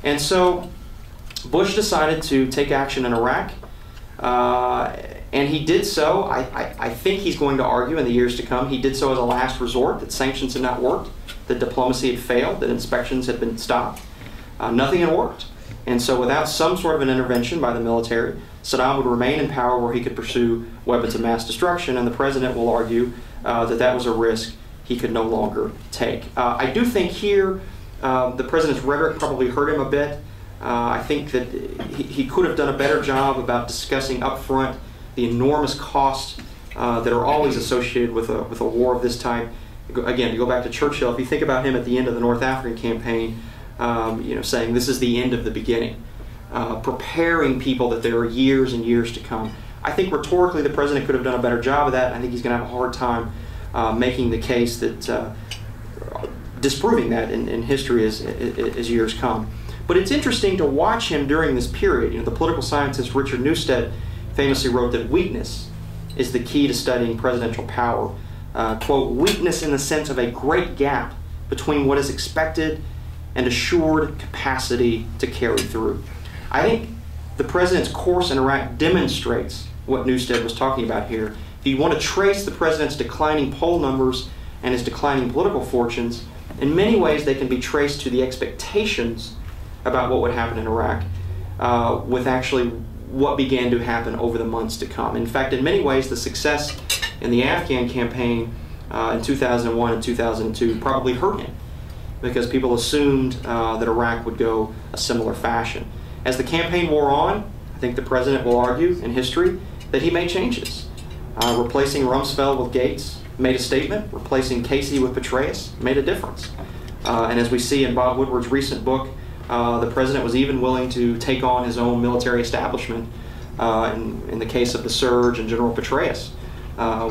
And so Bush decided to take action in Iraq, and he did so. I think he's going to argue in the years to come, he did so as a last resort, that sanctions had not worked, that diplomacy had failed, that inspections had been stopped. Nothing had worked. And so without some sort of an intervention by the military, Saddam would remain in power where he could pursue weapons of mass destruction, and the president will argue that that was a risk he could no longer take. I do think here the president's rhetoric probably hurt him a bit. I think that he could have done a better job about discussing up front the enormous costs that are always associated with a war of this type. Again, to go back to Churchill, if you think about him at the end of the North African campaign, saying this is the end of the beginning, preparing people that there are years and years to come. I think rhetorically the president could have done a better job of that. I think he's going to have a hard time making the case that, disproving that in history as years come. But it's interesting to watch him during this period. You know, the political scientist Richard Newstead famously wrote that weakness is the key to studying presidential power. Quote, weakness in the sense of a great gap between what is expected and assured capacity to carry through. I think the president's course in Iraq demonstrates what Newstead was talking about here. If you want to trace the president's declining poll numbers and his declining political fortunes, in many ways they can be traced to the expectations about what would happen in Iraq with actually what began to happen over the months to come. In fact, in many ways, the success in the Afghan campaign in 2001 and 2002 probably hurt him, because people assumed that Iraq would go a similar fashion. As the campaign wore on, I think the president will argue in history that he made changes. Replacing Rumsfeld with Gates made a statement. Replacing Kasey with Petraeus made a difference. And as we see in Bob Woodward's recent book, the president was even willing to take on his own military establishment in the case of the Surge and General Petraeus,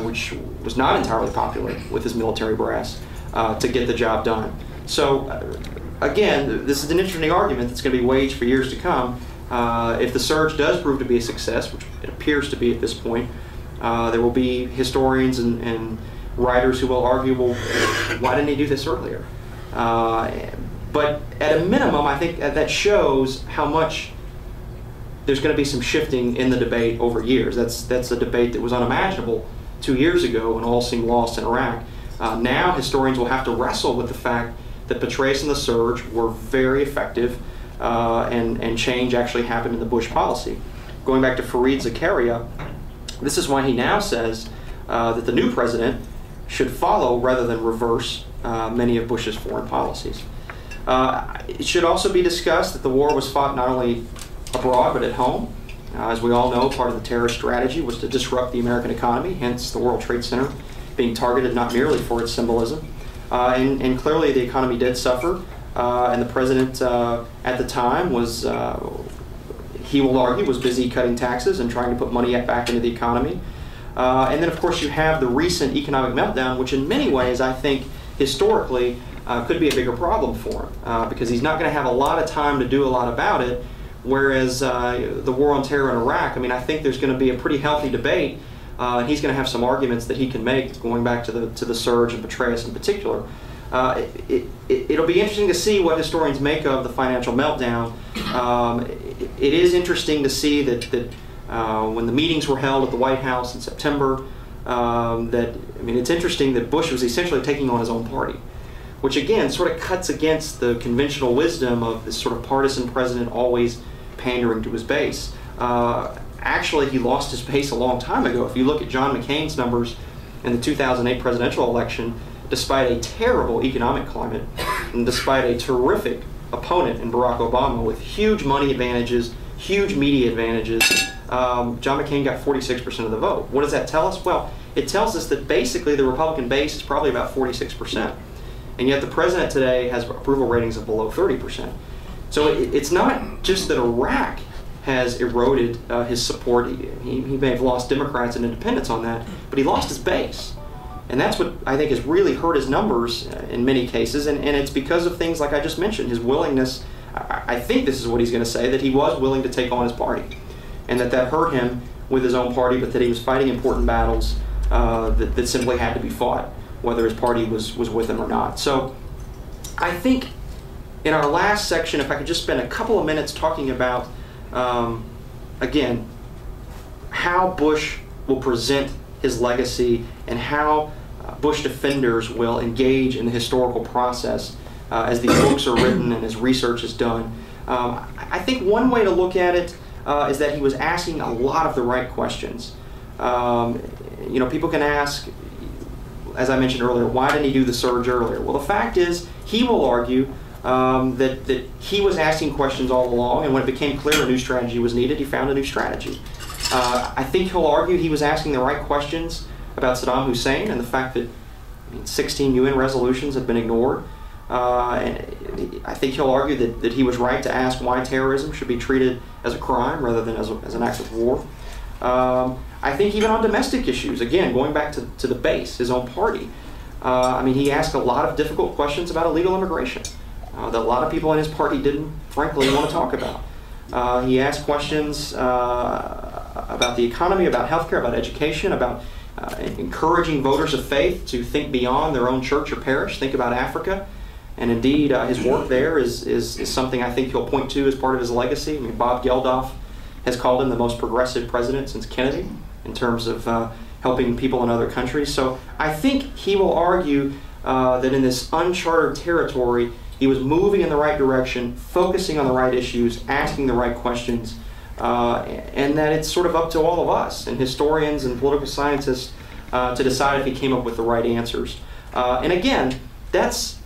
which was not entirely popular with his military brass, to get the job done. So again, this is an interesting argument that's going to be waged for years to come. If the Surge does prove to be a success, which it appears to be at this point, there will be historians and writers who will argue, well, why didn't he do this earlier? But at a minimum, I think that shows how much there's going to be some shifting in the debate over years. That's a debate that was unimaginable 2 years ago when all seemed lost in Iraq. Now historians will have to wrestle with the fact that Petraeus and the Surge were very effective, and change actually happened in the Bush policy. Going back to Fareed Zakaria, this is why he now says that the new president should follow rather than reverse many of Bush's foreign policies. It should also be discussed that the war was fought not only abroad but at home. As we all know, part of the terrorist strategy was to disrupt the American economy, hence the World Trade Center being targeted not merely for its symbolism. And clearly the economy did suffer, and the president at the time was, he will argue, was busy cutting taxes and trying to put money back into the economy. And then of course you have the recent economic meltdown, which in many ways I think historically could be a bigger problem for him, because he's not going to have a lot of time to do a lot about it, whereas the war on terror in Iraq, I mean, I think there's going to be a pretty healthy debate, and he's going to have some arguments that he can make going back to the Surge and Petraeus in particular. It'll be interesting to see what historians make of the financial meltdown. It is interesting to see that when the meetings were held at the White House in September, it's interesting that Bush was essentially taking on his own party, which again sort of cuts against the conventional wisdom of this sort of partisan president always pandering to his base. Actually, he lost his base a long time ago. If you look at John McCain's numbers in the 2008 presidential election, despite a terrible economic climate and despite a terrific opponent in Barack Obama with huge money advantages, huge media advantages, John McCain got 46% of the vote. What does that tell us? Well, it tells us that basically the Republican base is probably about 46%. And yet the president today has approval ratings of below 30%. So it's not just that Iraq has eroded his support. He may have lost Democrats and independents on that, but he lost his base. And that's what I think has really hurt his numbers in many cases, and it's because of things like I just mentioned, his willingness. I think this is what he's going to say, that he was willing to take on his party, and that hurt him with his own party, but that he was fighting important battles that simply had to be fought, whether his party was with him or not. So I think in our last section, if I could just spend a couple of minutes talking about, again, how Bush will present his legacy and how Bush defenders will engage in the historical process as these books are written and as research is done. I think one way to look at it is that he was asking a lot of the right questions. You know, people can ask, as I mentioned earlier, why didn't he do the surge earlier? Well, the fact is, he will argue that he was asking questions all along, and when it became clear a new strategy was needed, he found a new strategy. I think he'll argue he was asking the right questions about Saddam Hussein and the fact that 16 UN resolutions have been ignored. And I think he'll argue that he was right to ask why terrorism should be treated as a crime rather than as an act of war. I think even on domestic issues, again, going back to the base, his own party, I mean, he asked a lot of difficult questions about illegal immigration that a lot of people in his party didn't, frankly, want to talk about. He asked questions about the economy, about healthcare, about education, about encouraging voters of faith to think beyond their own church or parish, think about Africa. And indeed, his work there is something I think he'll point to as part of his legacy. I mean, Bob Geldof has called him the most progressive president since Kennedy in terms of helping people in other countries. So I think he will argue that in this uncharted territory, he was moving in the right direction, focusing on the right issues, asking the right questions, and that it's sort of up to all of us and historians and political scientists to decide if he came up with the right answers. And again, that's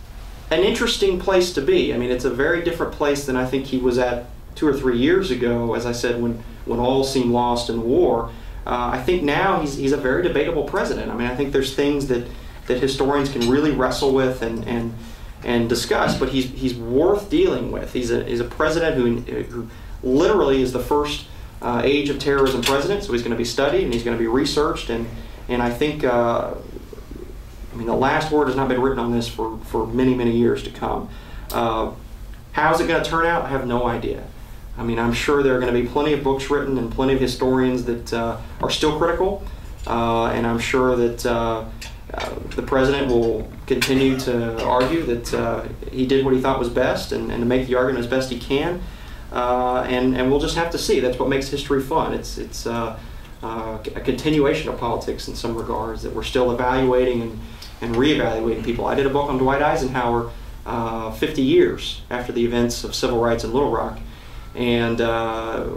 an interesting place to be. I mean, it's a very different place than I think he was at 2 or 3 years ago, as I said, when all seemed lost in the war. I think now he's a very debatable president. I mean, I think there's things that historians can really wrestle with and discuss, but he's worth dealing with. He's a president who literally is the first age of terrorism president, so he's going to be studied and he's going to be researched, and I think I mean, the last word has not been written on this for many, many years to come. How is it going to turn out? I have no idea. I mean, I'm sure there are going to be plenty of books written and plenty of historians that are still critical, and I'm sure that the president will continue to argue that he did what he thought was best and to make the argument as best he can, and we'll just have to see. That's what makes history fun. It's a continuation of politics in some regards, that we're still evaluating and reevaluating people. I did a book on Dwight Eisenhower 50 years after the events of civil rights in Little Rock, and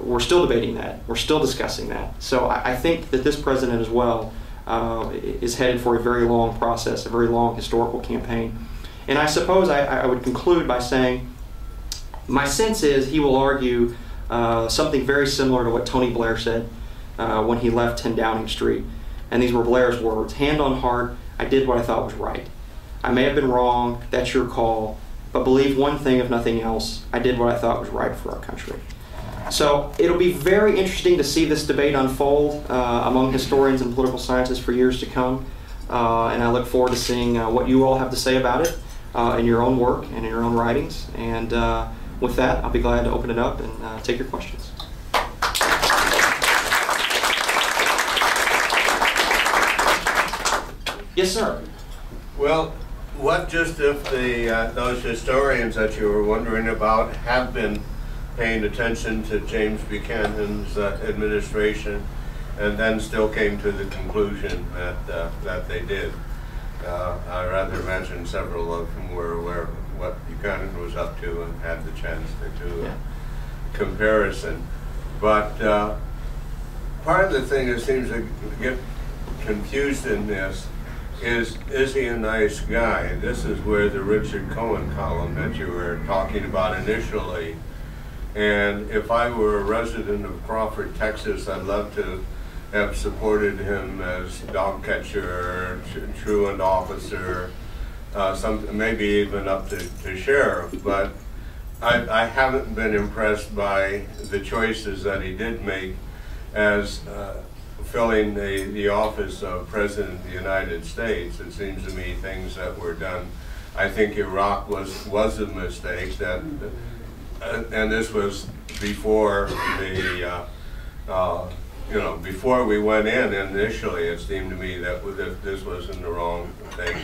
we're still debating that. We're still discussing that. So I think that this president as well is headed for a very long process, a very long historical campaign. And I suppose I would conclude by saying my sense is he will argue something very similar to what Tony Blair said when he left 10 Downing Street. And these were Blair's words: hand on heart, I did what I thought was right. I may have been wrong, that's your call, but believe one thing if nothing else, I did what I thought was right for our country. So it'll be very interesting to see this debate unfold among historians and political scientists for years to come. And I look forward to seeing what you all have to say about it in your own work and in your own writings. And with that, I'll be glad to open it up and take your questions. Yes, sir. Well, what just if those historians that you were wondering about have been paying attention to James Buchanan's administration and then still came to the conclusion that they did? I rather imagine several of them were aware of what Buchanan was up to and had the chance to do a comparison. But part of the thing that seems to get confused in this is he a nice guy? This is where the Richard Cohen column that you were talking about initially. And if I were a resident of Crawford, Texas, I'd love to have supported him as dog catcher, truant officer, maybe even up to sheriff. But I haven't been impressed by the choices that he did make as filling the office of President of the United States. It seems to me things that were done, I think Iraq was a mistake, that, and this was before the, before we went in initially. It seemed to me that this wasn't the wrong thing.